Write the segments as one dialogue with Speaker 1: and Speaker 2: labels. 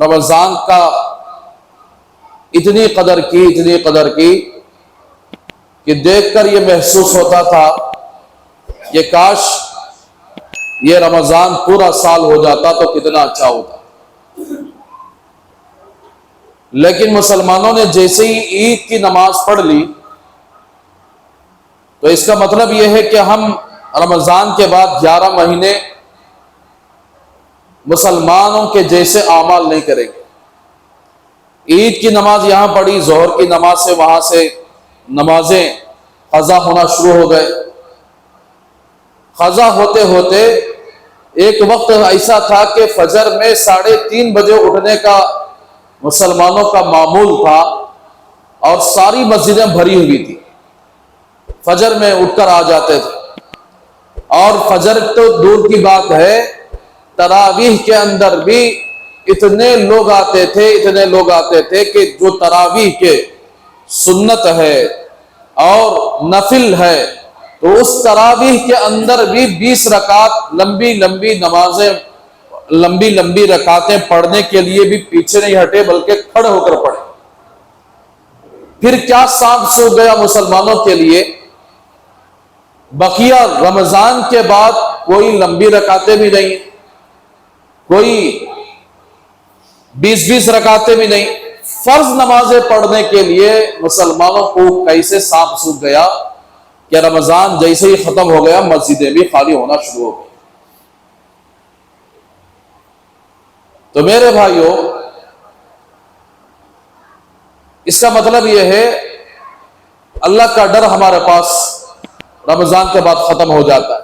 Speaker 1: رمضان کا اتنی قدر کی کہ دیکھ کر یہ محسوس ہوتا تھا کہ کاش یہ رمضان پورا سال ہو جاتا تو کتنا اچھا ہوتا. لیکن مسلمانوں نے جیسے ہی عید کی نماز پڑھ لی تو اس کا مطلب یہ ہے کہ ہم رمضان کے بعد 11 مہینے مسلمانوں کے جیسے اعمال نہیں کریں گے. عید کی نماز یہاں پڑھی، ظہر کی نماز سے وہاں سے نمازیں قضا ہونا شروع ہو گئے. قضا ہوتے ہوتے ایک وقت ایسا تھا کہ فجر میں 3:30 بجے اٹھنے کا مسلمانوں کا معمول تھا اور ساری مسجدیں بھری ہوئی تھی. فجر میں اٹھ کر آ جاتے تھے. اور فجر تو دور کی بات ہے، تراویح کے اندر بھی اتنے لوگ آتے تھے کہ جو تراویح کے سنت ہے اور نفل ہے تو اس تراویح کے اندر بھی 20 رکعت لمبی رکعتیں پڑھنے کے لیے بھی پیچھے نہیں ہٹے بلکہ کھڑے ہو کر پڑھے. پھر کیا سانپ سو گیا مسلمانوں کے لیے، بقیہ رمضان کے بعد کوئی لمبی رکعتیں بھی نہیں، کوئی 20 رکعتیں بھی نہیں. فرض نمازیں پڑھنے کے لیے مسلمانوں کو کیسے سانپ سوکھ گیا کہ رمضان جیسے ہی ختم ہو گیا مسجدیں بھی خالی ہونا شروع ہو گئی. تو میرے بھائیوں، اس کا مطلب یہ ہے اللہ کا ڈر ہمارے پاس رمضان کے بعد ختم ہو جاتا ہے.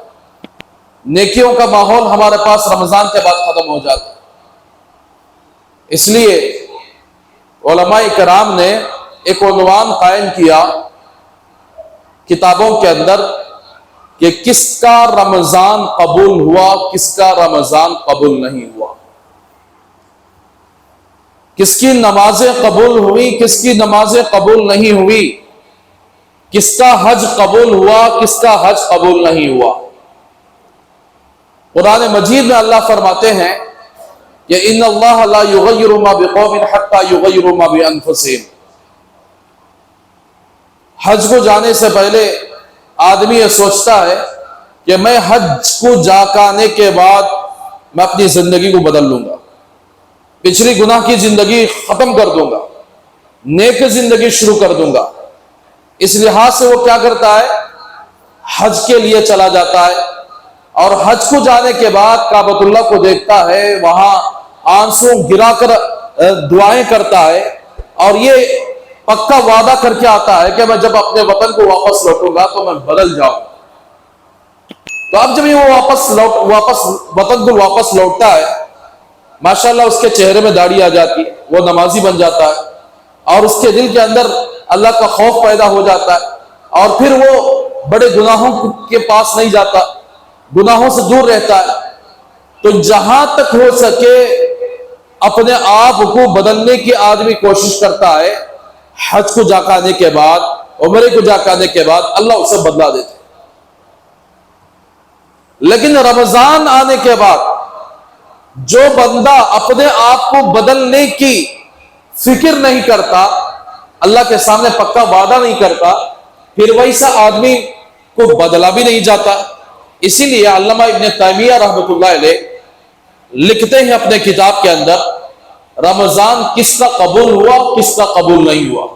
Speaker 1: نیکیوں کا ماحول ہمارے پاس رمضان کے بعد ختم ہو جاتا ہے. اس لیے علماء کرام نے ایک عنوان قائم کیا کتابوں کے اندر کہ کس کا رمضان قبول ہوا، کس کا رمضان قبول نہیں ہوا، کس کی نمازیں قبول ہوئی، کس کی نمازیں قبول نہیں ہوئی، کس کا حج قبول ہوا، کس کا حج قبول نہیں ہوا. قرآن مجید میں اللہ فرماتے ہیں کہ ان اللہ لا یغیر ما بقوم حتی یغیروا ما بانفسہم. حج کو جانے سے پہلے آدمی یہ سوچتا ہے کہ میں حج کو جا کے آنے کے بعد میں اپنی زندگی کو بدل لوں گا، پچھلی گناہ کی زندگی ختم کر دوں گا، نیک زندگی شروع کر دوں گا. اس لحاظ سے وہ کیا کرتا ہے، حج کے لیے چلا جاتا ہے. اور حج کو جانے کے بعد کعبۃ اللہ کو دیکھتا ہے، وہاں آنسو گرا کر دعائیں کرتا ہے اور یہ پکا وعدہ کر کے آتا ہے کہ میں جب اپنے وطن کو واپس لوٹوں گا تو میں بدل جاؤں. تو اب جب یہ وطن کو واپس لوٹتا ہے، ماشاءاللہ اس کے چہرے میں داڑھی آ جاتی ہے، وہ نمازی بن جاتا ہے اور اس کے دل کے اندر اللہ کا خوف پیدا ہو جاتا ہے اور پھر وہ بڑے گناہوں کے پاس نہیں جاتا، گناہوں سے دور رہتا ہے. تو جہاں تک ہو سکے اپنے آپ کو بدلنے کی آدمی کوشش کرتا ہے. حج کو جا کے آنے کے بعد، عمرے کو جا کے آنے کے بعد اللہ اسے بدلا دیتے. لیکن رمضان آنے کے بعد جو بندہ اپنے آپ کو بدلنے کی فکر نہیں کرتا، اللہ کے سامنے پکا وعدہ نہیں کرتا، پھر ویسا آدمی کو بدلا بھی نہیں جاتا. اسی لیے علامہ ابن تیمیہ رحمۃ اللہ علیہ لکھتے ہیں اپنے کتاب کے اندر رمضان کس کا قبول ہوا، کس کا قبول نہیں ہوا.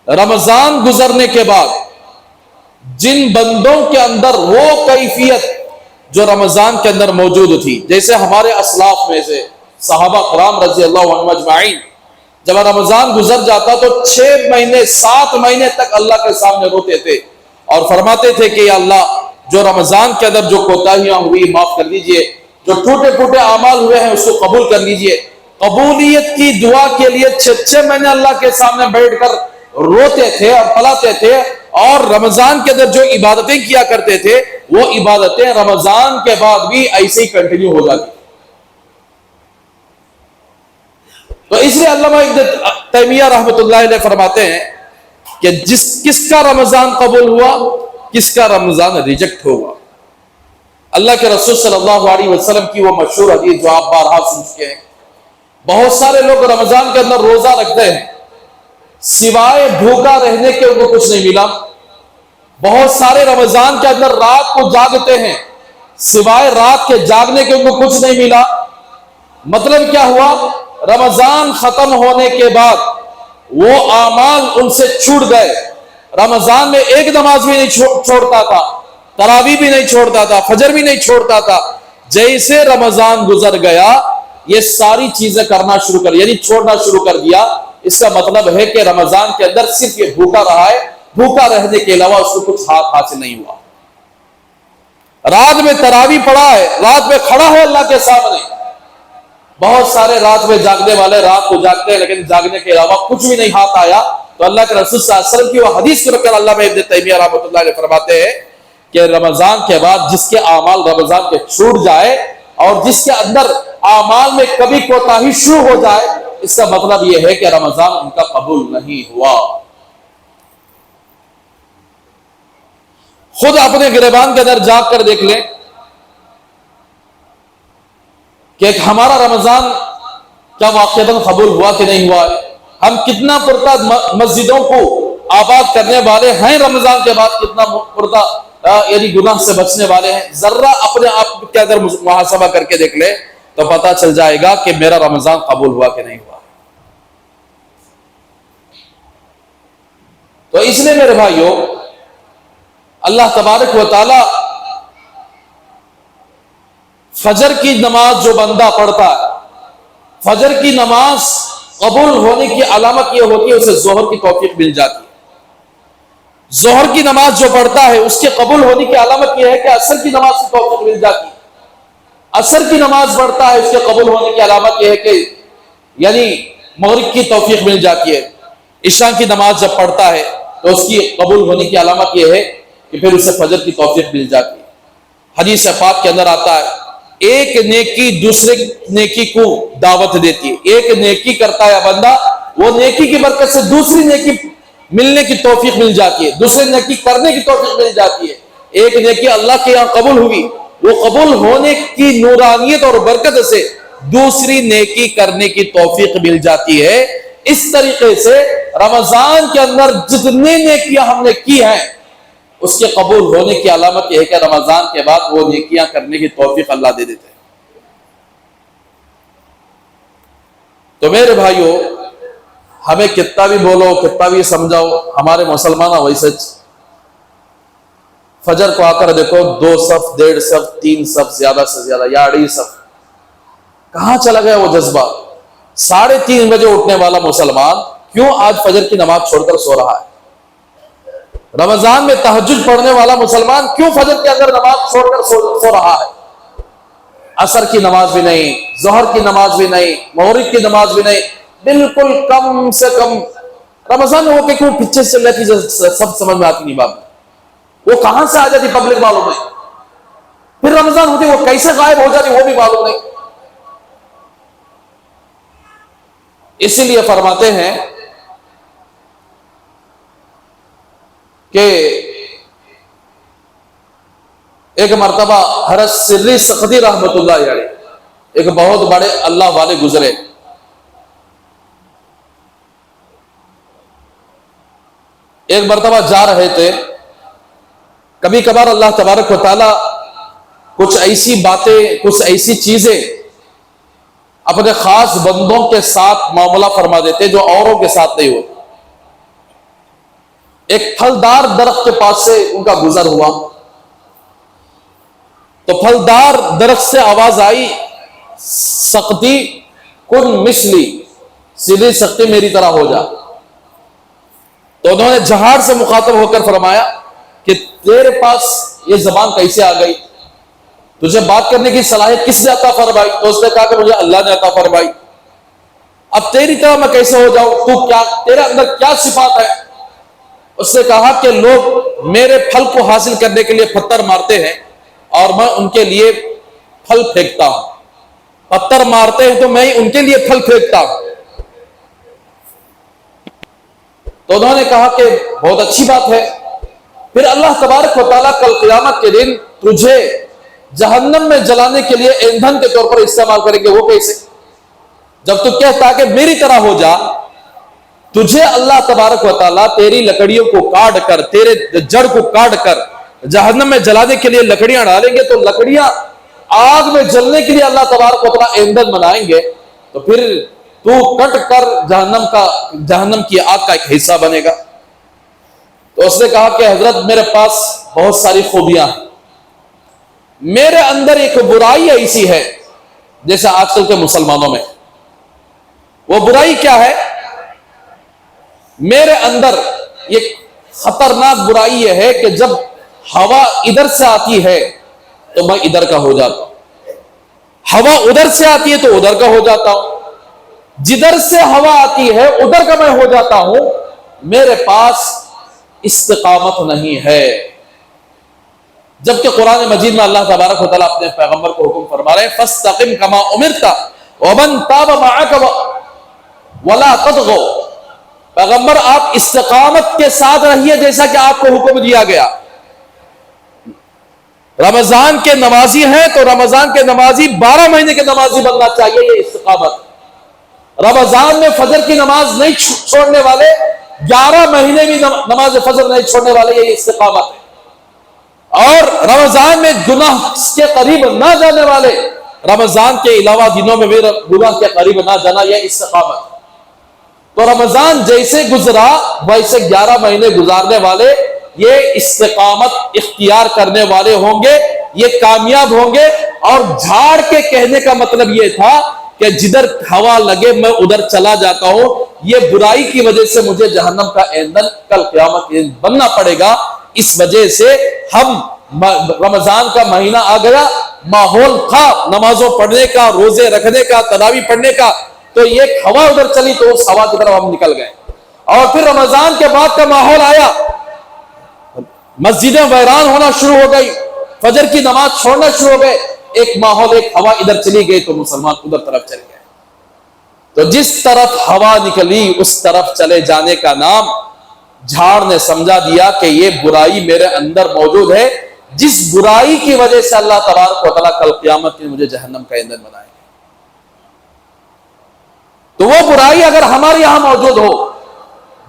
Speaker 1: رمضان گزرنے کے بعد جن بندوں کے اندر وہ کیفیت جو رمضان کے اندر موجود تھی، جیسے ہمارے اسلاف میں سے صحابہ کرام رضی اللہ عنہم اجمعین، جب رمضان گزر جاتا تو 6 مہینے 7 مہینے تک اللہ کے سامنے روتے تھے اور فرماتے تھے کہ یا اللہ، جو رمضان کے اندر جو کوتاہیاں ہوئی معاف کر لیجئے، جو ٹوٹے پھوٹے اعمال ہوئے ہیں اس کو قبول کر لیجئے. قبولیت کی دعا کے لیے 6 مہینے اللہ کے سامنے بیٹھ کر روتے تھے اور پلاتے تھے. اور رمضان کے اندر جو عبادتیں کیا کرتے تھے وہ عبادتیں رمضان کے بعد بھی ایسے ہی کنٹینیو ہو جاتی. تو اس لیے علامہ ابن تیمیہ رحمۃ اللہ علیہ فرماتے ہیں کہ کس کا رمضان قبول ہوا، کس کا رمضان ریجیکٹ ہوگا. اللہ کے رسول صلی اللہ علیہ وسلم کی وہ مشہور حدیث جو آپ بارہا سن چکے ہیں بہت سارے لوگ رمضان کے اندر روزہ رکھتے ہیں، سوائے بھوکا رہنے کے ان کو کچھ نہیں ملا۔ بہت سارے رمضان کے اندر رات کو جاگتے ہیں، سوائے رات کے جاگنے کے ان کو کچھ نہیں ملا۔ مطلب کیا ہوا؟ رمضان ختم ہونے کے بعد وہ اعمال ان سے چھوٹ گئے۔ رمضان میں ایک نماز بھی نہیں چھوڑتا تھا، تراویح بھی نہیں چھوڑتا تھا، فجر بھی نہیں چھوڑتا تھا۔ جیسے رمضان گزر گیا یہ ساری چیزیں کرنا شروع کر، یعنی چھوڑنا شروع کر دیا۔ اس کا مطلب ہے کہ رمضان کے اندر صرف یہ بھوکا رہا ہے، بھوکا رہنے کے علاوہ اس کو کچھ ہاتھ حاصل نہیں ہوا۔ رات میں تراویح پڑھا ہے، رات میں کھڑا ہے اللہ کے سامنے۔ بہت سارے رات میں جاگنے والے رات کو جاگتے ہیں لیکن جاگنے کے علاوہ کچھ بھی نہیں ہاتھ آیا۔ تو اللہ کے رسول صلی اللہ علیہ وسلم کی وہ حدیث کو رکھ کر علامہ ابن تیمیہ رحمۃ اللہ علیہ فرماتے ہیں کہ رمضان کے بعد جس کے اعمال رمضان کے چھوٹ جائے اور جس کے اندر اعمال میں کبھی کوتاہی شروع ہو جائے، اس کا مطلب یہ ہے کہ رمضان ان کا قبول نہیں ہوا۔ خود اپنے گریبان کے اندر جاگ کر دیکھ لیں کہ ایک ہمارا رمضان کیا واقعتاً قبول ہوا کہ نہیں ہوا ہے؟ ہم کتنا پرتا مسجدوں کو آباد کرنے والے ہیں، رمضان کے بعد کتنا پرتا یعنی گناہ سے بچنے والے ہیں؟ ذرا اپنے آپ کے اندر محاسبہ کر کے دیکھ لیں تو پتا چل جائے گا کہ میرا رمضان قبول ہوا کہ نہیں ہوا۔ تو اس لیے میرے بھائیوں، اللہ تبارک و تعالی فجر کی نماز جو بندہ پڑھتا ہے، فجر کی نماز قبول ہونے کی علامت یہ ہوتی ہے اسے ظہر کی توفیق مل جاتی ہے۔ ظہر کی نماز جو پڑھتا ہے اس کے قبول ہونے کی علامت یہ ہے کہ عصر کی نماز کی توفیق مل جاتی ہے۔ عصر کی نماز پڑھتا ہے اس کے قبول ہونے کی علامت یہ ہے کہ یعنی مغرب کی توفیق مل جاتی ہے۔ عشاء کی نماز جب پڑھتا ہے تو اس کی قبول ہونے کی علامت یہ ہے کہ پھر اسے فجر کی توفیق مل جاتی ہے۔ حدیث پاک کے اندر آتا ہے ایک نیکی دوسرے نیکی کو دعوت دیتی ہے۔ ایک نیکی کرتا ہے بندہ، وہ نیکی کی برکت سے دوسری نیکی ملنے کی توفیق مل جاتی ہے، دوسرے نیکی کرنے کی توفیق مل جاتی ہے۔ ایک نیکی اللہ کے یہاں قبول ہوئی، وہ قبول ہونے کی نورانیت اور برکت سے دوسری نیکی کرنے کی توفیق مل جاتی ہے۔ اس طریقے سے رمضان کے اندر جتنی نیکیاں ہم نے کی ہیں اس کے قبول ہونے کی علامت یہ ہے کہ رمضان کے بعد وہ نیکیاں کرنے کی توفیق اللہ دے دیتے ہیں۔ تو میرے بھائیوں، ہمیں کتنا بھی بولو، کتنا بھی سمجھاؤ، ہمارے مسلمان ویسے فجر کو آ کر دیکھو 2 صف 1.5 صف 3 صف زیادہ سے زیادہ یا 2.5 صف، کہاں چلا گیا وہ جذبہ؟ 3:30 بجے اٹھنے والا مسلمان کیوں آج فجر کی نماز چھوڑ کر سو رہا ہے؟ رمضان میں تہجد پڑھنے والا مسلمان کیوں فجر کے اندر نماز چھوڑ کر سو رہا ہے؟ عصر کی نماز بھی نہیں، ظہر کی نماز بھی نہیں، مغرب کی نماز بھی نہیں، بالکل کم سے کم رمضان میں وہ کہ کیوں پیچھے سے لیتی سب سمجھ میں آتی نہیں بات، وہ کہاں سے آ جاتی پبلک معلوم نہیں، پھر رمضان ہوتی وہ کیسے غائب ہو جاتی وہ بھی معلوم نہیں۔ اسی لیے فرماتے ہیں کہ ایک مرتبہ حضرت سری سختی رحمت اللہ علیہ ایک بہت بڑے اللہ والے گزرے، ایک مرتبہ جا رہے تھے، کبھی کبھار اللہ تبارک و تعالی کچھ ایسی باتیں، کچھ ایسی چیزیں اپنے خاص بندوں کے ساتھ معاملہ فرما دیتے جو اوروں کے ساتھ نہیں ہوتا۔ ایک پھلدار درخت کے پاس سے ان کا گزر ہوا تو پھلدار درخت سے آواز آئی، سختی کن مثلی، سیدھی سختی میری طرح ہو جا۔ تو انہوں نے جہار سے مخاطب ہو کر فرمایا کہ تیرے پاس یہ زبان کیسے آ گئی؟ تجھے بات کرنے کی صلاحیت کس نے عطا فرمائی؟ تو اس نے کہا کہ مجھے اللہ نے عطا فرمائی۔ اب تیری طرح میں کیسے ہو جاؤں؟ تو کیا تیرے اندر کیا صفات ہے؟ اس نے کہا کہ لوگ میرے پھل کو حاصل کرنے کے لیے پتھر مارتے ہیں اور میں ان کے لیے پھل پھینکتا ہوں، پتھر مارتے ہیں تو میں ان کے لیے پھل پھینکتا ہوں۔ تو انہوں نے کہا کہ بہت اچھی بات ہے، پھر اللہ تبارک و تعالیٰ کل قیامت کے دن تجھے جہنم میں جلانے کے لیے ایندھن کے طور پر استعمال کریں گے، وہ کیسے؟ جب تو کہتا کہ میری طرح ہو جا، تجھے اللہ تبارک و تعالیٰ تیری لکڑیوں کو کاٹ کر، تیرے جڑ کو کاٹ کر جہنم میں جلانے کے لیے لکڑیاں ڈالیں گے، تو لکڑیاں آگ میں جلنے کے لیے اللہ تبارک و تعالیٰ ایندھن بنائیں گے، تو پھر تو کٹ کر جہنم کی آگ کا ایک حصہ بنے گا۔ تو اس نے کہا کہ حضرت میرے پاس بہت ساری خوبیاں ہیں، میرے اندر ایک برائی ایسی ہے جیسے آج کل کے مسلمانوں میں۔ وہ برائی کیا ہے؟ میرے اندر ایک خطرناک برائی یہ ہے کہ جب ہوا ادھر سے آتی ہے تو میں ادھر کا ہو جاتا ہوں، ہوا ادھر سے آتی ہے تو ادھر کا ہو جاتا ہوں، جدھر سے ہوا آتی ہے ادھر کا میں ہو جاتا ہوں۔ میرے پاس استقامت نہیں ہے، جبکہ قرآن مجید میں اللہ تبارک و تعالیٰ اپنے پیغمبر کو حکم فرما رہے ہیں فَاسْتَقِمْ كَمَا أُمِرْتَ وَمَنْ تَابَ مَعَكَ وَلَا تَطْغَوْا۔ پیغمبر آپ استقامت کے ساتھ رہیے جیسا کہ آپ کو حکم دیا گیا۔ رمضان کے نمازی ہیں تو رمضان کے نمازی 12 مہینے کے نمازی بننا چاہیے، یہ استقامت۔ رمضان میں فجر کی نماز نہیں چھوڑنے والے 11 مہینے بھی نماز فجر نہیں چھوڑنے والے، یہ استقامت ہے۔ اور رمضان میں گناہ کے قریب نہ جانے والے، رمضان کے علاوہ دنوں میں بھی گناہ کے قریب نہ جانا، یہ استقامت۔ تو رمضان جیسے گزرا ویسے 11 مہینے گزارنے والے یہ استقامت اختیار کرنے والے ہوں گے، یہ کامیاب ہوں گے۔ اور جھاڑ کے کہنے کا مطلب یہ تھا کہ جدھر ہوا لگے میں ادھر چلا جاتا ہوں، یہ برائی کی وجہ سے مجھے جہنم کا ایندھن کل قیامت بننا پڑے گا۔ اس وجہ سے ہم رمضان کا مہینہ آ گیا، ماحول تھا نمازوں پڑھنے کا، روزے رکھنے کا، تراویح پڑھنے کا، تو یہ ہوا ادھر چلی تو اس ہوا کی طرف ہم نکل گئے۔ اور پھر رمضان کے بعد کا ماحول آیا، مسجدیں ویران ہونا شروع ہو گئی، فجر کی نماز چھوڑنا شروع ہو گئے، ایک ماحول، ایک ہوا ادھر چلی گئی تو مسلمان ادھر طرف چل گئے۔ تو جس طرف ہوا نکلی اس طرف چلے جانے کا نام جھاڑ نے سمجھا دیا کہ یہ برائی میرے اندر موجود ہے، جس برائی کی وجہ سے اللہ تبارک و تعالیٰ کل قیامت میں مجھے جہنم کا ایندھن بنائے گا۔ تو وہ برائی اگر ہمارے یہاں موجود ہو،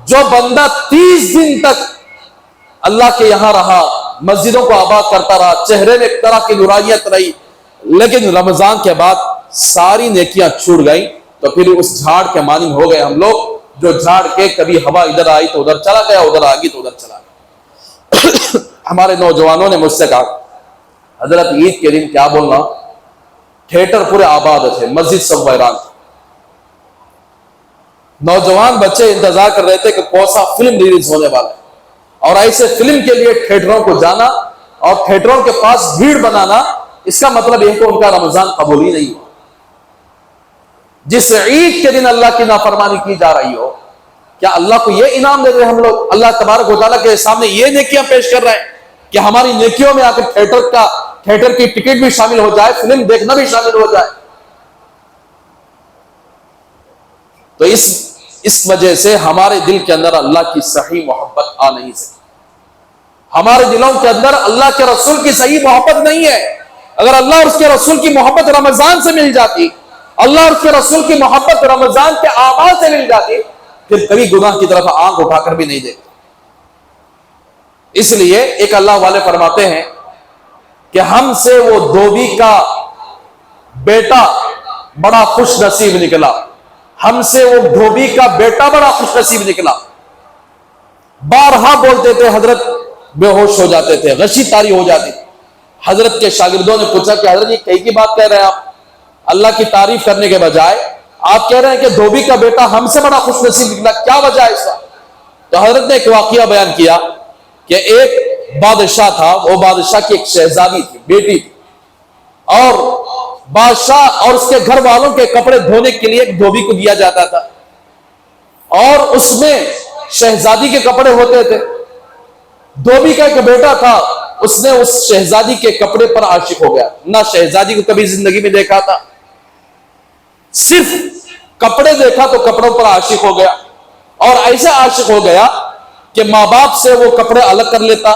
Speaker 1: جو بندہ 30 دن تک اللہ کے یہاں رہا، مسجدوں کو آباد کرتا رہا، چہرے میں ایک طرح کی نورانیت رہی، لیکن رمضان کے بعد ساری نیکیاں چھوٹ گئیں، تو پھر اس جھاڑ کے مانند ہو گئے ہم لوگ، جو جھاڑ کے کبھی ہوا ادھر آئی تو ادھر چلا گیا، ادھر آ گئی تو ادھر چلا گیا۔ ہمارے نوجوانوں نے مجھ سے کہا حضرت عید کے دن کیا بولنا، تھیٹر پورے آباد تھے، مسجد سب ویران تھے، نوجوان بچے انتظار کر رہے تھے کہ کون سا فلم ریلیز ہونے والا ہے، اور ایسے فلم کے لیے تھیٹروں کو جانا اور تھیٹروں کے پاس بھیڑ بنانا، اس کا مطلب یہ کہ ان کا رمضان قبول ہی نہیں ہوا۔ جس عید کے دن اللہ کی نافرمانی کی جا رہی ہو، کیا اللہ کو یہ انعام دے رہے ہم لوگ؟ اللہ تبارک و تعالیٰ کے سامنے یہ نیکیاں پیش کر رہے ہیں کہ ہماری نیکیوں میں آ کے تھیٹر کی ٹکٹ بھی شامل ہو جائے، فلم دیکھنا بھی شامل ہو جائے۔ تو اس وجہ سے ہمارے دل کے اندر اللہ کی صحیح محبت آ نہیں سکی، ہمارے دلوں کے اندر اللہ کے رسول کی صحیح محبت نہیں ہے۔ اگر اللہ اور اس کے رسول کی محبت رمضان سے مل جاتی، اللہ اور اس کے رسول کی محبت رمضان کے اعمال سے مل جاتی، پھر کبھی گناہ کی طرف آنکھ اٹھا کر بھی نہیں دیکھتے۔ اس لیے ایک اللہ والے فرماتے ہیں کہ ہم سے وہ دھوبی کا بیٹا بڑا خوش نصیب نکلا، ہم سے وہ دھوبی کا بیٹا بڑا خوش نصیب نکلا۔ بارہا بولتے تھے، حضرت بے ہوش ہو جاتے تھے، غشی طاری ہو جاتی تھی۔ حضرت کے شاگردوں نے پوچھا کہ حضرت یہ کئی کی بات کہہ رہے ہیں آپ، اللہ کی تعریف کرنے کے بجائے آپ کہہ رہے ہیں کہ دھوبی کا بیٹا ہم سے بڑا خوش نصیب نکلا، کیا وجہ ہے اس کا؟ تو حضرت نے ایک واقعہ بیان کیا کہ ایک بادشاہ تھا، وہ بادشاہ کی ایک شہزادی تھی، بیٹی تھی، اور بادشاہ اور اس کے گھر والوں کے کپڑے دھونے کے لیے ایک دھوبی کو دیا جاتا تھا، اور اس میں شہزادی کے کپڑے ہوتے تھے۔ دھوبی کا ایک بیٹا تھا، اس نے اس شہزادی کے کپڑے پر عاشق ہو گیا، نہ شہزادی کو کبھی زندگی میں دیکھا تھا، صرف کپڑے دیکھا تو کپڑوں پر عاشق ہو گیا، اور ایسے عاشق ہو گیا کہ ماں باپ سے وہ کپڑے الگ کر لیتا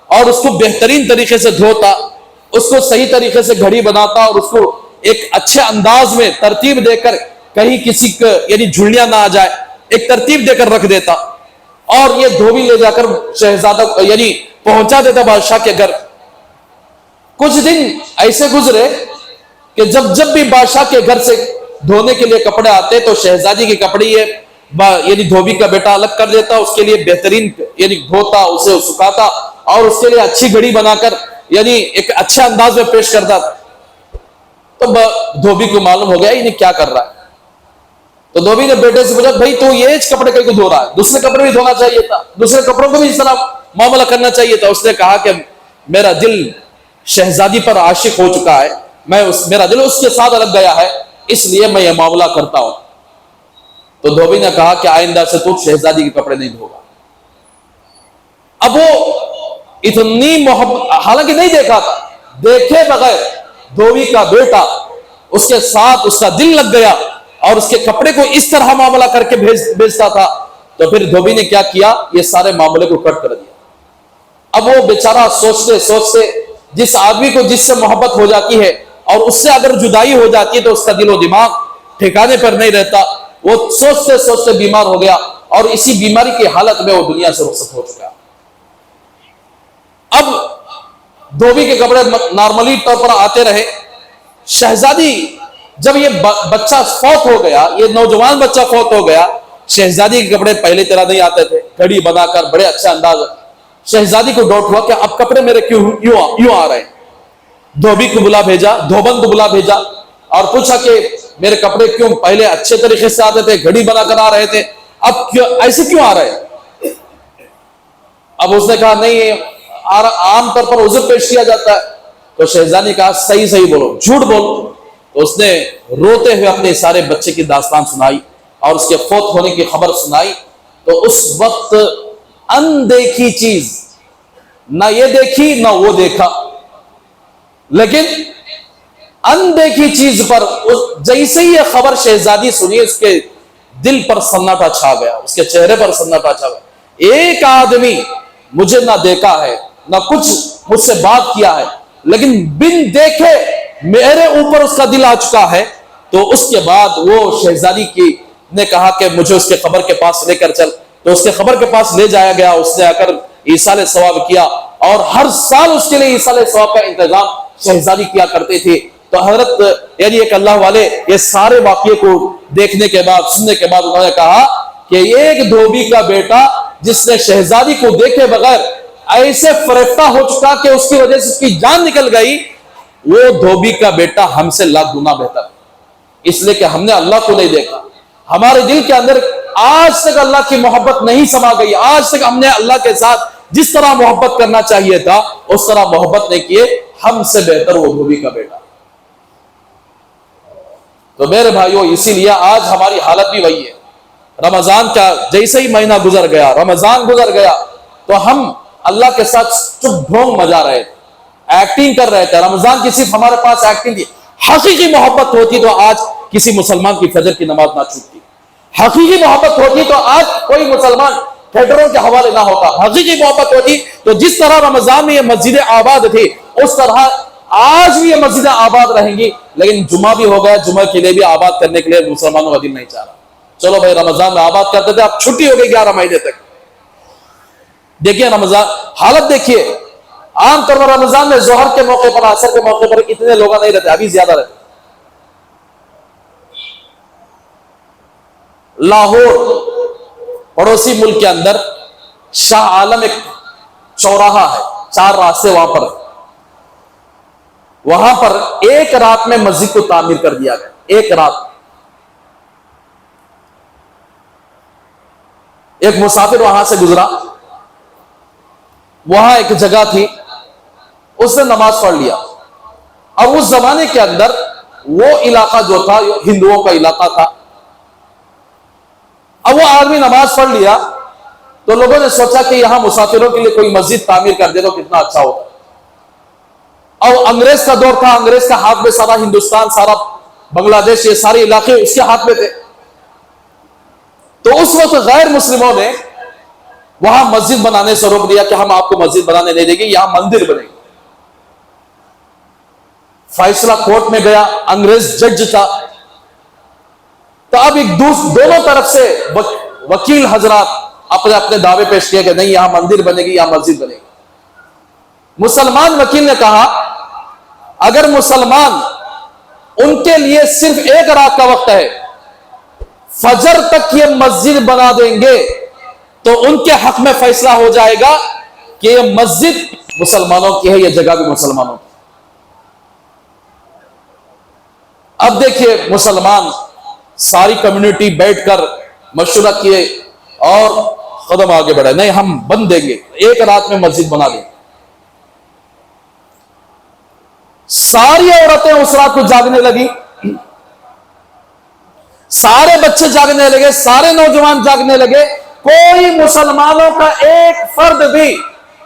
Speaker 1: اور اس کو بہترین طریقے سے دھوتا، اس کو صحیح طریقے سے گھڑی بناتا اور اس کو ایک اچھے انداز میں ترتیب دے کر کہیں کسی یعنی جھلیاں نہ آ جائے، ایک ترتیب دے کر رکھ دیتا، اور یہ دھوبی لے جا کر شہزادہ یعنی پہنچا دیتا بادشاہ کے گھر۔ کچھ دن ایسے گزرے کہ جب بھی بادشاہ کے گھر سے دھونے کے لیے کپڑے آتے تو شہزادی کے کپڑے یہ یعنی دھوبی کا بیٹا الگ کر دیتا، اس کے لیے بہترین یعنی دھوتا، اسے سکھاتا، اور اس کے لیے اچھی گھڑی بنا کر یعنی ایک اچھے انداز میں پیش کرتا۔ تو دھوبی کو معلوم ہو گیا انہیں کیا کر رہا ہے، تو دھوبی نے بیٹے سے پوچھا بھائی تو یہ کپڑے کہیں کو دھو رہا ہے، دوسرے کپڑے بھی دھونا چاہیے تھا، دوسرے کپڑوں کو بھی اس طرح معاملہ کرنا چاہیے تھا۔ اس نے کہا کہ میرا دل شہزادی پر عاشق ہو چکا ہے، میرا دل اس کے ساتھ الگ گیا ہے، اس لیے میں یہ معاملہ کرتا ہوں۔ تو دھوبی نے کہا کہ آئندہ سے تو شہزادی کے کپڑے نہیں دھوگا۔ اب وہ اتنی محبت، حالانکہ نہیں دیکھا تھا، دیکھے بغیر دھوبی کا بیٹا اس کے ساتھ اس کا دل لگ گیا اور اس کے کپڑے کو اس طرح معاملہ کر کے بھیجتا تھا، تو پھر دھوبی نے کیا کیا، یہ سارے معاملے کو کٹ کر دیا۔ اب وہ بیچارہ سوچتے سوچتے جس آدمی کو جس سے محبت ہو جاتی ہے اور اس سے اگر جدائی ہو جاتی ہے تو اس کا دل و دماغ ٹھکانے پر نہیں رہتا، وہ سوچتے سوچتے بیمار ہو گیا، اور اسی بیماری کی حالت میں وہ دنیا سے رخصت ہو چکا۔ اب دھوبی کے کپڑے نارملی طور پر آتے رہے۔ شہزادی جب یہ بچہ فوت ہو گیا، یہ نوجوان بچہ فوت ہو گیا، شہزادی کے کپڑے پہلے طرح نہیں آتے تھے، گھڑی بنا کر بڑے اچھا انداز۔ شہزادی کو ڈاؤٹ ہوا کہ اب کپڑے میرے کیوں یوں آ رہے ہیں۔ دھوبی کو بلا بھیجا، دھوبن کو بلا بھیجا اور پوچھا کہ میرے کپڑے کیوں پہلے اچھے طریقے سے آتے تھے، گھڑی بنا کر آ رہے تھے، اب ایسے کیوں آ رہے ہیں؟ اب اس نے کہا نہیں، عام طور پر عذر پیش کیا جاتا ہے۔ تو شہزادی نے کہا صحیح صحیح بولو، جھوٹ بولو۔ تو اس نے روتے ہوئے اپنے سارے بچے کی داستان سنائی اور اس کے فوت ہونے کی خبر سنائی۔ تو اس وقت اندیکھی چیز، نہ یہ دیکھی نہ وہ دیکھا، لیکن اندیکھی چیز پر جیسے ہی یہ خبر شہزادی سنی، اس کے دل پر سناٹا چھا گیا، اس کے چہرے پر سناٹا چھا گیا۔ ایک آدمی مجھے نہ دیکھا ہے، نہ کچھ مجھ سے بات کیا ہے، لیکن بن دیکھے میرے اوپر اس کا دل آ چکا ہے۔ تو اس کے بعد وہ شہزادی کی نے کہا کہ مجھے اس کے قبر کے پاس لے کر چل۔ تو اس کے قبر کے پاس لے جایا گیا، اس نے آ کر ایصال ثواب کیا، اور ہر سال اس کے لیے ایصال ثواب کا انتظام شہزادی کیا کرتے تھے۔ تو حضرت یعنی ایک اللہ والے یہ سارے واقعے کو دیکھنے کے بعد، سننے کے بعد انہوں نے کہا کہ ایک دھوبی کا بیٹا جس نے شہزادی کو دیکھے بغیر ایسے فریفتہ ہو چکا کہ اس کی وجہ سے اس کی جان نکل گئی، وہ دھوبی کا بیٹا ہم سے لاکھ گنا بہتر، اس لیے کہ ہم نے اللہ کو نہیں دیکھا، ہمارے دل کے اندر آج تک اللہ کی محبت نہیں سما گئی، آج تک ہم نے اللہ کے ساتھ جس طرح محبت کرنا چاہیے تھا اس طرح محبت نہیں کیے، ہم سے بہتر وہ دھوبی کا بیٹا۔ تو میرے بھائیوں، اسی لیے آج ہماری حالت بھی وہی ہے۔ رمضان کا جیسے ہی مہینہ گزر گیا، رمضان گزر گیا، تو ہم اللہ کے ساتھ چپ ڈھونگ مجا رہے تھے، ایکٹنگ کر رہے تھے۔ رمضان کی صرف ہمارے پاس ایکٹنگ تھی، حقیقی محبت ہوتی تو آج کسی مسلمان کی فجر کی نماز نہ چھوٹتی، حقیقی محبت ہوتی تو آج کوئی مسلمان تھیٹروں کے حوالے نہ ہوتا، حقیقی محبت ہوتی تو جس طرح رمضان میں یہ مسجدیں آباد تھی اس طرح آج بھی یہ مسجدیں آباد رہیں گی۔ لیکن جمعہ بھی ہو گیا، جمعہ کے لیے بھی آباد کرنے کے لیے مسلمانوں کا دل نہیں چاہ رہا۔ چلو بھائی رمضان میں آباد کرتے تھے، اب چھٹی ہو گئی 11 مہینے تک۔ دیکھیے رمضان حالت دیکھیے، عام طور پر رمضان میں ظہر کے موقع پر، عصر کے موقع پر اتنے لوگ نہیں رہتے، ابھی زیادہ رہتے۔ لاہور پڑوسی ملک کے اندر شاہ عالم ایک چوراہا ہے، 4 راستے وہاں پر ایک رات میں مسجد کو تعمیر کر دیا گیا، ایک رات۔ ایک مسافر وہاں سے گزرا، وہاں ایک جگہ تھی، اس نے نماز پڑھ لیا۔ اب اس زمانے کے اندر وہ علاقہ جو تھا ہندوؤں کا علاقہ تھا۔ اب وہ آدمی نماز پڑھ لیا تو لوگوں نے سوچا کہ یہاں مسافروں کے لیے کوئی مسجد تعمیر کر دے تو کتنا اچھا ہوتا۔ اور انگریز کا دور تھا، انگریز کا ہاتھ میں سارا ہندوستان، سارا بنگلہ دیش، یہ سارے علاقے اس کے ہاتھ میں تھے۔ تو اس وقت غیر مسلموں نے وہاں مسجد بنانے سے روک دیا کہ ہم آپ کو مسجد بنانے نہیں دیں گے، یہاں مندر بنے گی۔ فیصلہ کورٹ میں گیا، انگریز جج تھا، تو اب ایک دونوں طرف سے وکیل حضرات اپنے اپنے دعوے پیش کیے کہ نہیں یہاں مندر بنے گی، یہاں مسجد بنے گی۔ مسلمان وکیل نے کہا اگر مسلمان ان کے لیے صرف ایک رات کا وقت ہے، فجر تک یہ مسجد بنا دیں گے تو ان کے حق میں فیصلہ ہو جائے گا کہ یہ مسجد مسلمانوں کی ہے، یہ جگہ بھی مسلمانوں کی۔ اب دیکھیے مسلمان ساری کمیونٹی بیٹھ کر مشورہ کیے اور قدم آگے بڑھے، نہیں ہم بن دیں گے، ایک رات میں مسجد بنا دیں گے۔ ساری عورتیں اس رات کو جاگنے لگی، سارے بچے جاگنے لگے، سارے نوجوان جاگنے لگے، کوئی مسلمانوں کا ایک فرد بھی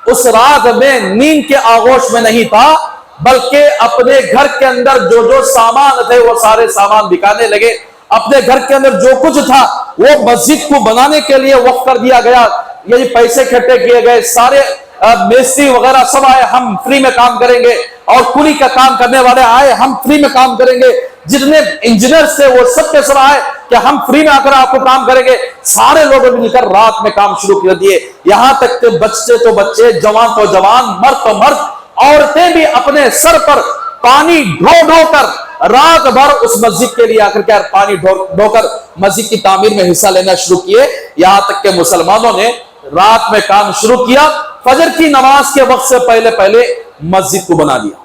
Speaker 1: اس رات میں نیند کے آغوش میں نہیں تھا، بلکہ اپنے گھر کے اندر جو جو سامان تھے وہ سارے سامان بکانے لگے۔ اپنے گھر کے اندر جو کچھ تھا وہ مسجد کو بنانے کے لیے وقف کر دیا گیا، یعنی پیسے اکٹھے کیے گئے، سارے میستری وغیرہ سب آئے ہم فری میں کام کریں گے، اور کولی کا کام کرنے والے آئے ہم فری میں کام کریں گے، جتنے انجینئر تھے وہ سب کے سب آئے کہ ہم فری میں آ کر آپ کو کام کریں گے۔ سارے لوگوں نے مل کر رات میں کام شروع کر دیے، یہاں تک کہ بچے تو بچے، جوان تو جوان، مرد تو مرد، عورتیں بھی اپنے سر پر پانی ڈھو ڈھو کر رات بھر اس مسجد کے لیے آ کر کے پانی ڈھو کر مسجد کی تعمیر میں حصہ لینا شروع کیے، یہاں تک کہ مسلمانوں نے رات میں کام شروع کیا، فجر کی نماز کے وقت سے پہلے پہلے مسجد کو بنا دیا۔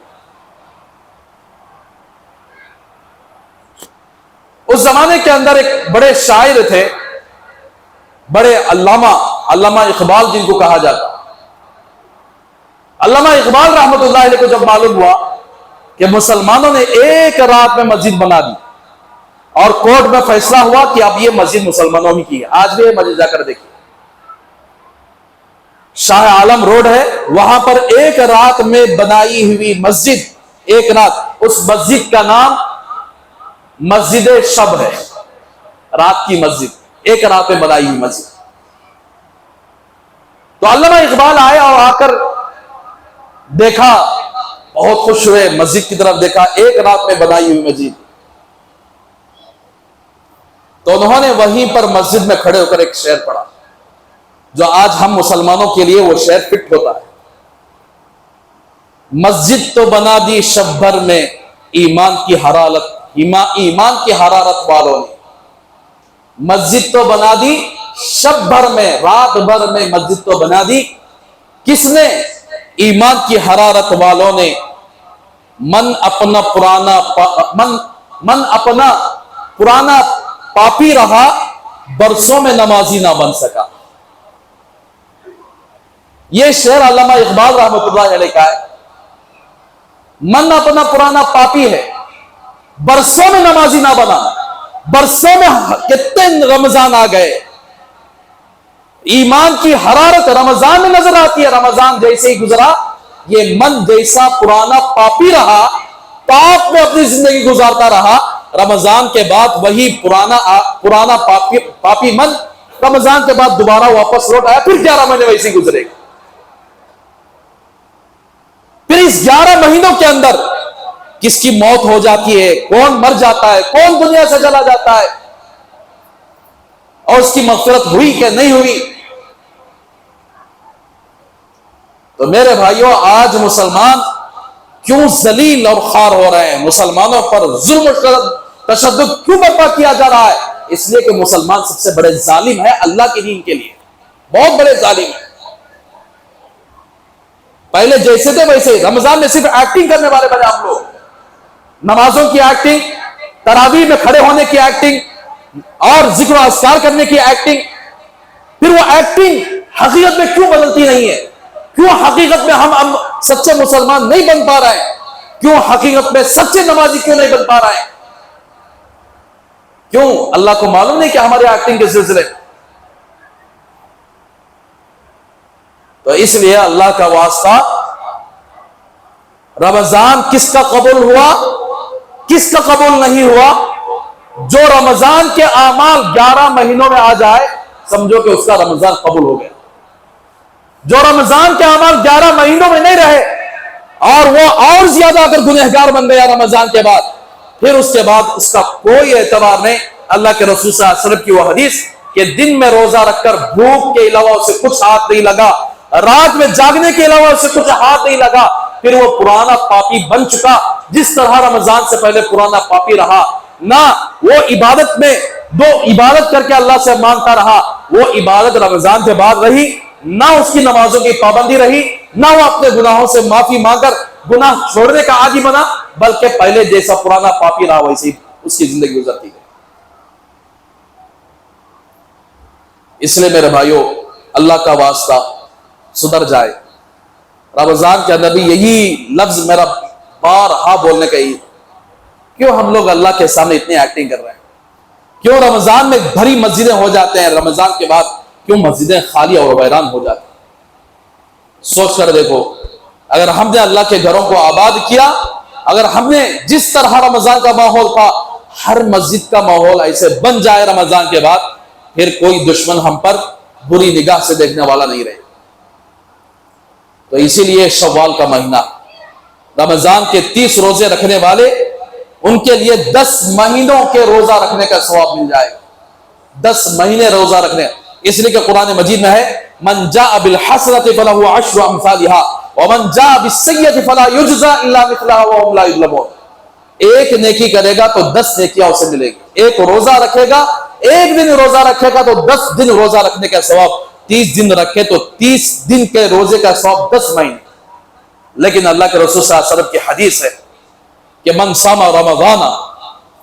Speaker 1: اس زمانے کے اندر ایک بڑے شاعر تھے، بڑے علامہ اقبال جن کو کہا جاتا۔ علامہ اقبال رحمت اللہ علیہ کو جب معلوم ہوا کہ مسلمانوں نے ایک رات میں مسجد بنا دی اور کورٹ میں فیصلہ ہوا کہ اب یہ مسجد مسلمانوں ہی کی ہے، آج بھی یہ مسجد جا کر دیکھیے، شاہ عالم روڈ ہے، وہاں پر ایک رات میں بنائی ہوئی مسجد، ایک رات، اس مسجد کا نام مسجد شب ہے، رات کی مسجد، ایک رات میں بنائی ہوئی مسجد۔ تو علامہ اقبال آئے اور آ کر دیکھا، بہت خوش ہوئے، مسجد کی طرف دیکھا، ایک رات میں بنائی ہوئی مسجد۔ تو انہوں نے وہیں پر مسجد میں کھڑے ہو کر ایک شعر پڑھا جو آج ہم مسلمانوں کے لیے وہ شعر فٹ ہوتا ہے۔ مسجد تو بنا دی شب بھر میں ایمان کی حرارت والوں نے، مسجد تو بنا دی شب بھر میں، رات بھر میں مسجد تو بنا دی کس نے؟ ایمان کی حرارت والوں نے۔ من اپنا پرانا پاپی رہا، برسوں میں نمازی نہ بن سکا۔ یہ شعر علامہ اقبال رحمۃ اللہ علیہ کا ہے۔ من اپنا پرانا پاپی ہے، برسوں میں نمازی نہ بنا، برسوں میں کتنے رمضان آ گئے، ایمان کی حرارت رمضان میں نظر آتی ہے، رمضان جیسے ہی گزرا یہ من جیسا پرانا پاپی رہا، پاپ میں اپنی زندگی گزارتا رہا، رمضان کے بعد وہی پرانا پاپی من رمضان کے بعد دوبارہ واپس لوٹ آیا، پھر 11 مہینے ویسے ہی گزرے گا۔ پھر اس 11 مہینوں کے اندر کس کی موت ہو جاتی ہے، کون مر جاتا ہے، کون دنیا سے چلا جاتا ہے، اور اس کی مغفرت ہوئی کہ نہیں ہوئی۔ تو میرے بھائیوں، آج مسلمان کیوں ذلیل اور خوار ہو رہے ہیں؟ مسلمانوں پر ظلم و تشدد کیوں برپا کیا جا رہا ہے؟ اس لیے کہ مسلمان سب سے بڑے ظالم ہے اللہ کے دین کے لیے، بہت بڑے ظالم ہیں۔ پہلے جیسے تھے ویسے، رمضان میں صرف ایکٹنگ کرنے والے بنے ہم لوگ، نمازوں کی ایکٹنگ، تراویح میں کھڑے ہونے کی ایکٹنگ، اور ذکر و اذکار کرنے کی ایکٹنگ۔ پھر وہ ایکٹنگ حقیقت میں کیوں بدلتی نہیں ہے؟ کیوں حقیقت میں ہم سچے مسلمان نہیں بن پا رہے ہیں؟ کیوں حقیقت میں سچے نمازی کیوں نہیں بن پا رہے ہیں؟ کیوں؟ اللہ کو معلوم نہیں کہ ہمارے ایکٹنگ کے سلسلے۔ تو اس لیے اللہ کا واسطہ، رمضان کس کا قبول ہوا، کس کا قبول نہیں ہوا؟ جو رمضان کے اعمال 11 مہینوں میں آ جائے، سمجھو کہ اس کا رمضان قبول ہو گیا۔ جو رمضان کے اعمال 11 مہینوں میں نہیں رہے اور وہ اور زیادہ اگر گنہگار بن گیا رمضان کے بعد، پھر اس کے بعد اس کا کوئی اعتبار نہیں۔ اللہ کے رسول صلی اللہ علیہ وسلم کی وہ حدیث کہ دن میں روزہ رکھ کر بھوک کے علاوہ اسے کچھ ہاتھ نہیں لگا، رات میں جاگنے کے علاوہ اسے کچھ ہاتھ نہیں لگا، پھر وہ پرانا پاپی بن چکا جس طرح رمضان سے پہلے پرانا پاپی رہا، نہ وہ عبادت میں عبادت کر کے اللہ سے مانگتا رہا، وہ عبادت رمضان کے بعد رہی، نہ اس کی نمازوں کی پابندی رہی، نہ وہ اپنے گناہوں سے معافی مانگ کر گناہ چھوڑنے کا عادی بنا، بلکہ پہلے جیسا پرانا پاپی رہا ویسی اس کی زندگی گزرتی گئی۔ اس لیے میرے بھائیوں، اللہ کا واسطہ سدھر جائے۔ رمضان کے اندر بھی یہی لفظ میرا بارہا بولنے کا ہی، کیوں ہم لوگ اللہ کے سامنے اتنی ایکٹنگ کر رہے ہیں؟ کیوں رمضان میں بھری مسجدیں ہو جاتے ہیں، رمضان کے بعد کیوں مسجدیں خالی اور ویران ہو جاتی ہیں؟ سوچ کر دیکھو، اگر ہم نے اللہ کے گھروں کو آباد کیا، اگر ہم نے جس طرح رمضان کا ماحول تھا ہر مسجد کا ماحول ایسے بن جائے رمضان کے بعد، پھر کوئی دشمن ہم پر بری نگاہ سے دیکھنے والا نہیں رہے۔ تو اسی لیے شوال کا مہینہ، رمضان کے 30 روزے رکھنے والے، ان کے لیے 10 مہینوں کے روزہ رکھنے کا ثواب مل جائے گا۔ 10 مہینے روزہ رکھنے، اس لیے کہ قرآن مجید میں ہے من جاء بالحسنۃ فلہ عشر امثالها ومن جاء بالسیئۃ فلا یجزى الا مثلها وهم لا یظلمون۔ ایک نیکی کرے گا تو 10 نیکیاں اسے ملے گی۔ ایک روزہ رکھے گا، ایک دن روزہ رکھے گا تو 10 دن روزہ رکھنے کا ثواب، 30 دن رکھے تو 30 دن کے روزے کا ثواب 10 مہینے۔ لیکن اللہ کے رسول صلی اللہ علیہ وسلم کی حدیث ہے کہ من صام رمضان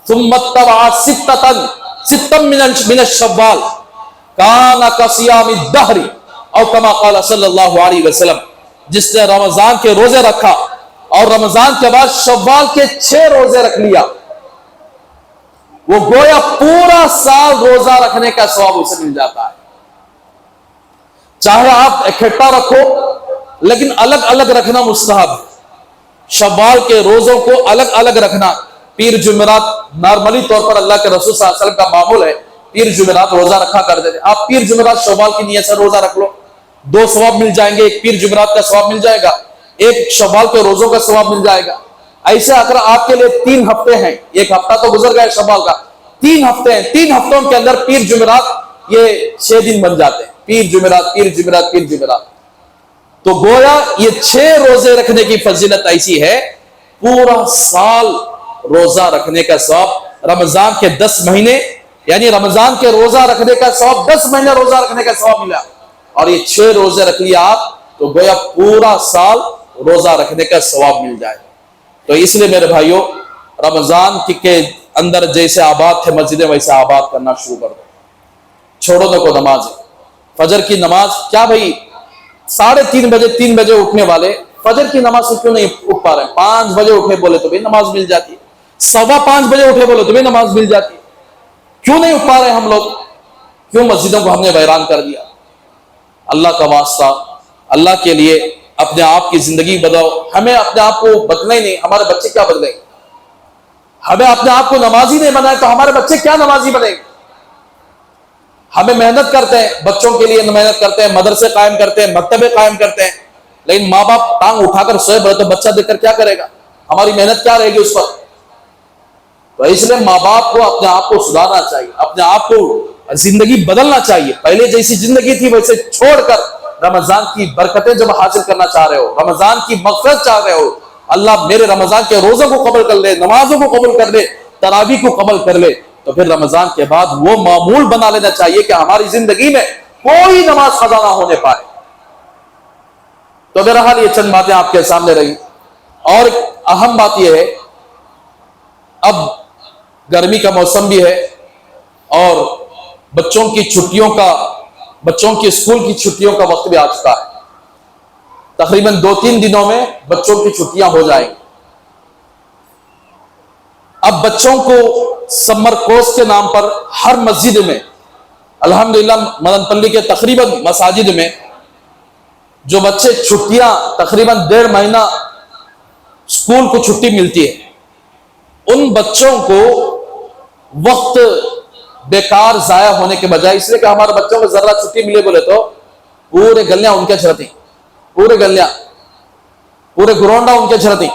Speaker 1: ثم اتبع ستا من الشوال کان کصیام الدہر او کما قال صلی اللہ علیہ وسلم، جس نے رمضان کے روزے رکھا اور رمضان کے بعد شوال کے 6 روزے رکھ لیا، وہ گویا پورا سال روزہ رکھنے کا ثواب اسے مل جاتا ہے۔ چاہے آپ اکٹھا رکھو لیکن الگ الگ رکھنا مستحب ہے۔ شوال کے روزوں کو الگ الگ رکھنا، پیر جمعرات نارملی طور پر اللہ کے رسول صلی اللہ علیہ وسلم کا معمول ہے پیر جمعرات روزہ رکھا کرتے تھے۔ آپ پیر جمعرات شوال کی نیت سے روزہ رکھ لو، 2 ثواب مل جائیں گے، ایک پیر جمعرات کا ثواب مل جائے گا، ایک شوال کے روزوں کا ثواب مل جائے گا۔ ایسے اگر آپ کے لیے 3 ہفتے ہیں، ایک ہفتہ تو گزر گیا شوال کا، 3 ہفتے ہیں، 3 ہفتوں کے اندر پیر جمعرات یہ 6 دن بن جاتے ہیں، پیر جمعرات پیر جمعرات پیر جمعرات۔ تو گویا یہ 6 روزے رکھنے کی فضیلت ایسی ہے، پورا سال روزہ رکھنے کا ثواب، رمضان کے 10 مہینے یعنی رمضان کے روزہ رکھنے کا ثواب 10 مہینے روزہ رکھنے کا ثواب ملا، اور یہ 6 روزے رکھ لیا آپ تو گویا پورا سال روزہ رکھنے کا ثواب مل جائے۔ تو اس لیے میرے بھائیوں، رمضان کے اندر جیسے آباد تھے مسجدیں ویسے آباد کرنا شروع کر دو۔ چھوڑو نہ کو نماز، فجر کی نماز کیا بھائی 3:30 بجے 3 بجے اٹھنے والے فجر کی نماز سے کیوں نہیں اٹھ پا رہے ہیں؟ 5 بجے اٹھے بولے تو بھی نماز مل جاتی ہے، 5:15 بجے اٹھے بولے تو بھی نماز مل جاتی ہے، کیوں نہیں اٹھ پا رہے ہم لوگ؟ کیوں مسجدوں کو ہم نے ویران کر دیا؟ اللہ کا واسطہ، اللہ کے لیے اپنے آپ کی زندگی بدلاؤ۔ ہمیں اپنے آپ کو بدلنا ہی نہیں، ہمارے بچے کیا بدلیں گے؟ ہمیں اپنے آپ کو نمازی نہیں بنائے تو ہمارے بچے کیا نمازی بنیں گے؟ ہمیں محنت کرتے ہیں، بچوں کے لیے محنت کرتے ہیں، مدرسے قائم کرتے ہیں، مکتبے قائم کرتے ہیں، لیکن ماں باپ ٹانگ اٹھا کر سوئے بڑے تو بچہ دیکھ کر کیا کرے گا؟ ہماری محنت کیا رہے گی اس پر؟ تو اس لیے ماں باپ کو اپنے آپ کو سدھارنا چاہیے، اپنے آپ کو زندگی بدلنا چاہیے، پہلے جیسی زندگی تھی ویسے چھوڑ کر رمضان کی برکتیں جب حاصل کرنا چاہ رہے ہو، رمضان کی مغفرت چاہ رہے ہو، اللہ میرے رمضان کے روزوں کو قبول کر لے، نمازوں کو قبول کر لے، تراویح کو قبول کر لے، تو پھر رمضان کے بعد وہ معمول بنا لینا چاہیے کہ ہماری زندگی میں کوئی نماز قضا نہ ہونے پائے۔ تو بہرحال یہ چند باتیں آپ کے سامنے رہی، اور ایک اہم بات یہ ہے، اب گرمی کا موسم بھی ہے اور بچوں کی اسکول کی چھٹیوں کا وقت بھی آ چکا ہے، تقریباً 2-3 دنوں میں بچوں کی چھٹیاں ہو جائیں گی۔ اب بچوں کو سمر کورس کے نام پر ہر مسجد میں، الحمدللہ مدن پلی کے تقریباً مساجد میں جو بچے چھٹیاں تقریباً 1.5 مہینہ اسکول کو چھٹی ملتی ہے، ان بچوں کو وقت بیکار ضائع ہونے کے بجائے، اس لیے کہ ہمارے بچوں کو ذرا چھٹی ملے بولے تو پورے گلیاں ان کے چھڑتی، پورے گرونڈا ان کے چھڑتی،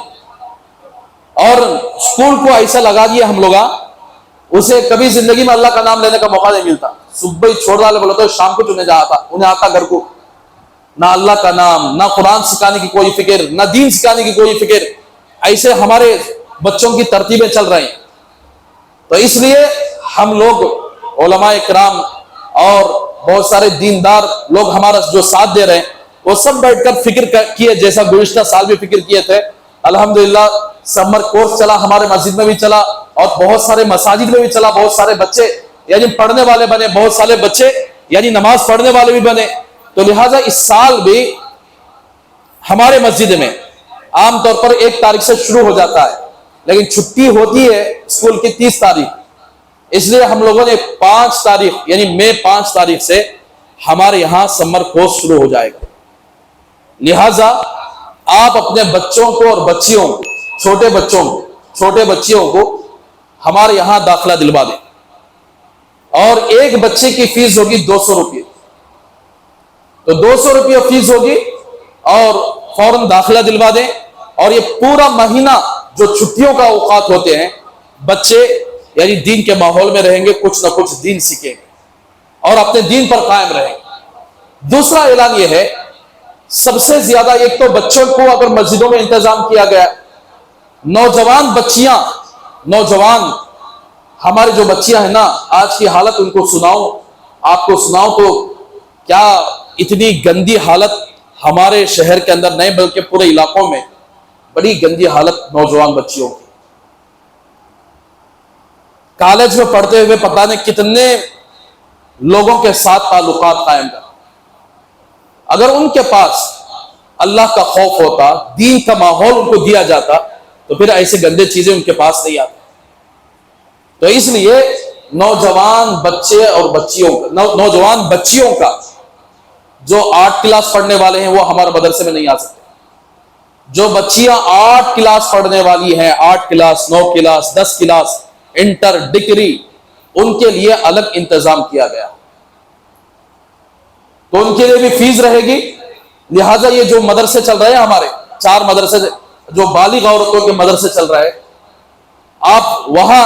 Speaker 1: اور اسکول کو ایسا لگا دیا ہم لوگ اسے کبھی زندگی میں اللہ کا نام لینے کا موقع نہیں ملتا. صبح ہی چھوڑ ڈالے بولے تو شام کو چنے جاتا, انہیں آتا گھر کو نہ اللہ کا نام, نہ قرآن سکھانے کی کوئی فکر, نہ دین سکھانے کی کوئی فکر. ایسے ہمارے بچوں کی ترتیبیں چل رہی ہیں. تو اس لیے ہم لوگ علماء کرام اور بہت سارے دیندار لوگ ہمارا جو ساتھ دے رہے ہیں, وہ سب بیٹھ کر فکر کیے, جیسا گزشتہ سال بھی فکر کیے تھے. الحمدللہ سمر کورس چلا, ہمارے مسجد میں بھی چلا اور بہت سارے مساجد میں بھی چلا. بہت سارے بچے یعنی پڑھنے والے بنے, بہت سارے بچے یعنی نماز پڑھنے والے بھی بنے. تو لہٰذا اس سال بھی ہمارے مسجد میں عام طور پر 1 تاریخ سے شروع ہو جاتا ہے, لیکن چھٹی ہوتی ہے اسکول کی 30 تاریخ. اس لیے ہم لوگوں نے 5 تاریخ یعنی مئی 5 تاریخ سے ہمارے یہاں سمر کورس شروع ہو جائے گا. لہذا آپ اپنے بچوں کو اور بچیوں کو, چھوٹے بچیوں کو ہمارے یہاں داخلہ دلوا دیں. اور ایک بچے کی فیس ہوگی 200 روپے. تو 200 روپے فیس ہوگی اور فوراً داخلہ دلوا دیں. اور یہ پورا مہینہ جو چھٹیوں کا اوقات ہوتے ہیں, بچے یعنی دین کے ماحول میں رہیں گے, کچھ نہ کچھ دین سیکھیں گے اور اپنے دین پر قائم رہیں گے. دوسرا اعلان یہ ہے, سب سے زیادہ ایک تو بچوں کو اگر مسجدوں میں انتظام کیا گیا, نوجوان بچیاں, نوجوان ہمارے جو بچیاں ہیں نا, آج کی حالت ان کو آپ کو سناؤں تو کیا اتنی گندی حالت ہمارے شہر کے اندر نہیں بلکہ پورے علاقوں میں بڑی گندی حالت نوجوان بچیوں کی. کالج میں پڑھتے ہوئے پتہ نہیں کتنے لوگوں کے ساتھ تعلقات قائم کر. اگر ان کے پاس اللہ کا خوف ہوتا, دین کا ماحول ان کو دیا جاتا, تو پھر ایسے گندے چیزیں ان کے پاس نہیں آتی. تو اس لیے نوجوان بچے اور نوجوان بچیوں کا جو 8 کلاس پڑھنے والے ہیں وہ ہمارے مدرسے میں نہیں آ سکتے. جو بچیاں 8 کلاس پڑھنے والی ہیں, 8 class, 9 class, 10 class, inter, degree, ان کے لیے الگ انتظام کیا گیا. تو ان کے لیے بھی فیس رہے گی. لہٰذا یہ جو مدرسے چل رہے ہیں ہمارے 4 مدرسے جو بالغ عورتوں کے مدرسے چل رہے ہیں, آپ وہاں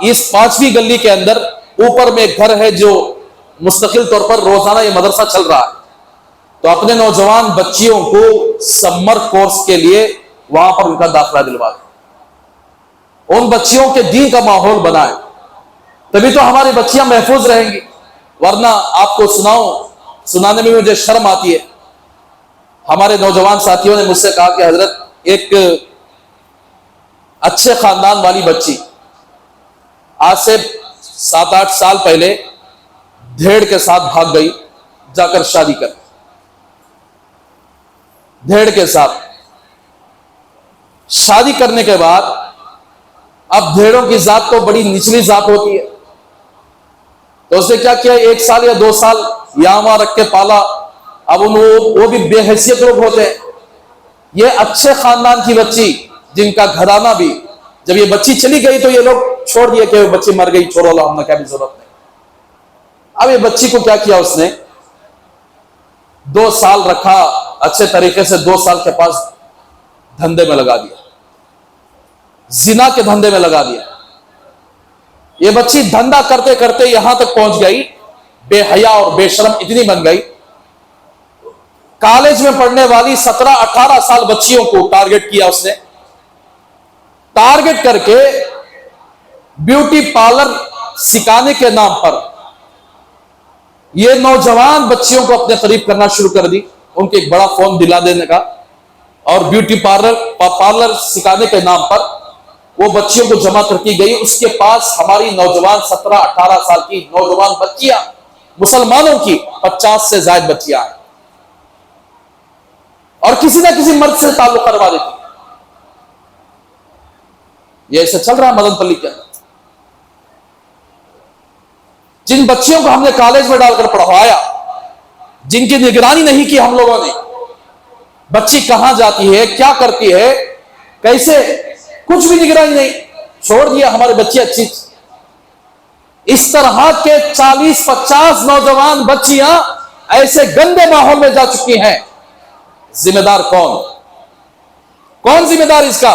Speaker 1: اس 5ویں گلی کے اندر اوپر میں ایک گھر ہے جو مستقل طور پر روزانہ یہ مدرسہ چل رہا ہے. تو اپنے نوجوان بچیوں کو سمر کورس کے لیے وہاں پر ان کا داخلہ دلوا دیں. ان بچیوں کے دین کا ماحول بنائیں, تبھی تو ہماری بچیاں محفوظ رہیں گی. ورنہ آپ کو سنانے میں مجھے شرم آتی ہے. ہمارے نوجوان ساتھیوں نے مجھ سے کہا کہ حضرت ایک اچھے خاندان والی بچی آج سے 7-8 سال پہلے دھیڑ کے ساتھ بھاگ گئی, جا کر شادی کر. دھیڑ کے ساتھ شادی کرنے کے بعد اب دھیڑوں کی ذات تو بڑی نچلی ذات ہوتی ہے. تو اس نے کیا کیا, 1 سال یا 2 سال یہاں وہاں رکھ کے پالا. اب وہ بھی بے حیثیت لوگ ہوتے ہیں. یہ اچھے خاندان کی بچی جن کا گھرانہ بھی, جب یہ بچی چلی گئی تو یہ لوگ چھوڑ دیے کہ وہ بچی مر گئی, چھوڑو اللہ, ہم نے کیا بھی ضرورت نہیں. اب یہ بچی کو کیا کیا, اس نے 2 سال رکھا اچھے طریقے سے, 2 سال کے پاس دھندے میں لگا دیا, زنا کے دھندے میں لگا دیا. یہ بچی دھندا کرتے کرتے یہاں تک پہنچ گئی, بے حیا اور بے شرم اتنی بن گئی. کالج میں پڑھنے والی 17-18 سال بچیوں کو ٹارگٹ کیا اس نے. ٹارگٹ کر کے بیوٹی پارلر سکھانے کے نام پر یہ نوجوان بچیوں کو اپنے قریب کرنا شروع کر دی. ان کو ایک بڑا فون دلا دینے کا, اور بیوٹی پارلر سکھانے کے نام پر وہ بچیوں کو جمع کرتی گئی. اس کے پاس ہماری نوجوان 17-18 سال کی نوجوان بچیاں, مسلمانوں کی 50 سے زائد بچیاں ہیں, اور کسی نہ کسی مرد سے تعلق کروا دیتی. یہ ایسے چل رہا ہے مدن پلی کے اندر. جن بچیوں کو ہم نے کالج میں ڈال کر پڑھوایا, جن کی نگرانی نہیں کی ہم لوگوں نے, بچی کہاں جاتی ہے, کیا کرتی ہے, کیسے, کچھ بھی نگرانی نہیں, چھوڑ دیا ہمارے بچے اچھی. اس طرح کے 40-50 نوجوان بچیاں ایسے گندے ماحول میں جا چکی ہیں. ذمہ دار کون ذمہ دار اس کا؟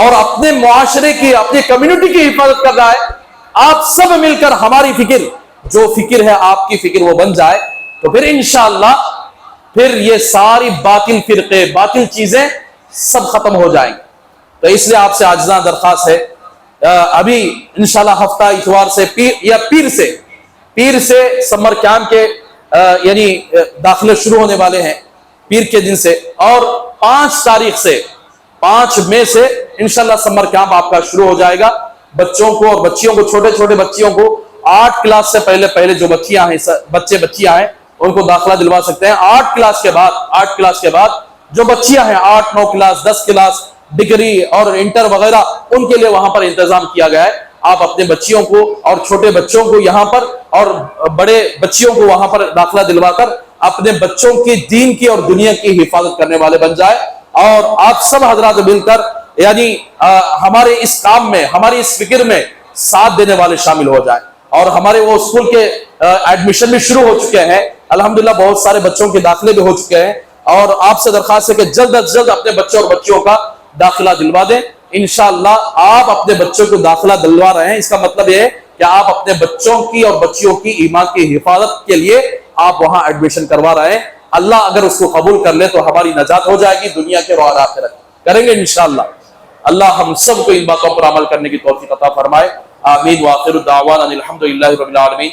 Speaker 1: اور اپنے معاشرے کی اپنی کمیونٹی کی حفاظت کر رہا ہے، آپ سب مل کر ہماری فکر جو فکر ہے آپ کی فکر وہ بن جائے تو پھر انشاءاللہ پھر یہ ساری باطل فرقے باطل چیزیں سب ختم ہو جائیں گے۔ تو اس لیے آپ سے عاجزانہ درخواست ہے، ابھی انشاءاللہ ہفتہ اتوار سے پیر سے سمر کیمپ کے یعنی داخلے شروع ہونے والے ہیں پیر کے دن سے، اور 5 مئی سے انشاءاللہ سمر کیمپ آپ کا شروع ہو جائے گا۔ بچوں کو اور بچیوں کو، چھوٹے چھوٹے بچیوں کو 8 کلاس سے پہلے جو بچیاں ہیں ان کو داخلہ دلوا سکتے ہیں۔ 8 کلاس کے بعد جو بچیاں ہیں 8 9 کلاس 10 کلاس ڈگری اور انٹر وغیرہ ان کے لیے وہاں پر انتظام کیا گیا ہے۔ آپ اپنے بچیوں کو اور چھوٹے بچوں کو یہاں پر اور بڑے بچیوں کو وہاں پر داخلہ دلوا کر اپنے بچوں کی دین کی اور دنیا کی حفاظت کرنے والے بن جائے، اور آپ سب حضرات مل کر یعنی ہمارے اس کام میں، ہماری اس فکر میں ساتھ دینے والے شامل ہو جائیں۔ اور ہمارے وہ اسکول کے ایڈمیشن بھی شروع ہو چکے ہیں الحمدللہ، بہت سارے بچوں کے داخلے بھی ہو چکے ہیں، اور آپ سے درخواست ہے کہ جلد از جلد اپنے بچوں اور بچیوں کا داخلہ دلوا دیں۔ انشاءاللہ آپ اپنے بچوں کو داخلہ دلوا رہے ہیں، اس کا مطلب یہ ہے کہ آپ اپنے بچوں کی اور بچیوں کی ایمان کی حفاظت کے لیے آپ وہاں ایڈمیشن کروا رہے ہیں۔ اللہ اگر اس کو قبول کر لے تو ہماری نجات ہو جائے گی دنیا کے اور آخرت کریں گے انشاءاللہ۔ اللہ ہم سب کو ان باتوں پر عمل کرنے کی توفیق عطا فرمائے، آمین۔ وآخر دعوانا الحمدللہ رب العالمین۔